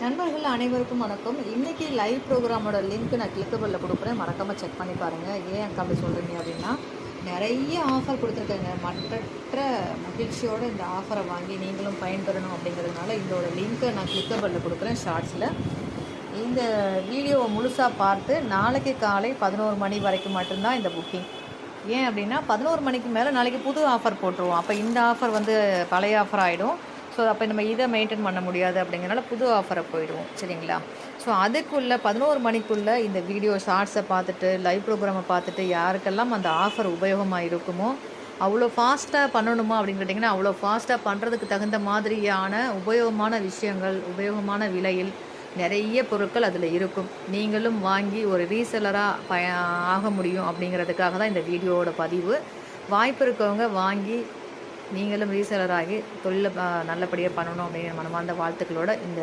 நண்பர்கள் அனைவருக்கும் வணக்கம். இன்றைக்கி லைவ் ப்ரோக்ராமோட லிங்க் நான் கிளிக்கபிளில் கொடுக்குறேன், மறக்காமல் செக் பண்ணி பாருங்கள். ஏன் அக்கா அப்படி சொல்கிறீங்க அப்படின்னா, நிறைய ஆஃபர் கொடுத்துருக்கேங்க. மற்றற்ற மகிழ்ச்சியோடு இந்த ஆஃபரை வாங்கி நீங்களும் பயன்பெறணும் அப்படிங்கிறதுனால இதோட லிங்க்கை நான் கிளிக்கபிளில் கொடுக்குறேன் ஷார்ட்ஸில். இந்த வீடியோவை முழுசாக பார்த்து நாளைக்கு காலை 11 மணி வரைக்கும் மட்டும்தான் இந்த புக்கிங். ஏன் அப்படின்னா 11 மணிக்கு மேலே நாளைக்கு புது ஆஃபர் போட்டுருவோம். அப்போ இந்த ஆஃபர் வந்து பழைய ஆஃபர் ஆகிடும். ஸோ அப்போ நம்ம இதை மெயின்டைன் பண்ண முடியாது அப்படிங்கிறனால புது ஆஃபரை போயிடுவோம், சரிங்களா? ஸோ அதுக்குள்ளே 11 மணிக்குள்ளே இந்த வீடியோ ஷார்ட்ஸை பார்த்துட்டு லைவ் ப்ரோக்ராமை பார்த்துட்டு யாருக்கெல்லாம் அந்த ஆஃபர் உபயோகமாக இருக்குமோ, அவ்வளோ ஃபாஸ்ட்டாக பண்ணணுமா அப்படின்னு கேட்டிங்கன்னா அவ்வளோ ஃபாஸ்ட்டாக பண்ணுறதுக்கு தகுந்த மாதிரியான உபயோகமான விஷயங்கள், உபயோகமான விலையில் நிறைய பொருட்கள் அதில் இருக்கும். நீங்களும் வாங்கி ஒரு ரீசெல்லராக ஆக முடியும் அப்படிங்கிறதுக்காக தான் இந்த வீடியோவோட பதிவு. வாய்ப்பு இருக்கவங்க வாங்கி நீங்களும் ரீசெலர் ஆகி தொழிலை நல்லபடியாக பண்ணணும் அப்படிங்கிற மனமார்ந்த வாழ்த்துக்களோட இந்த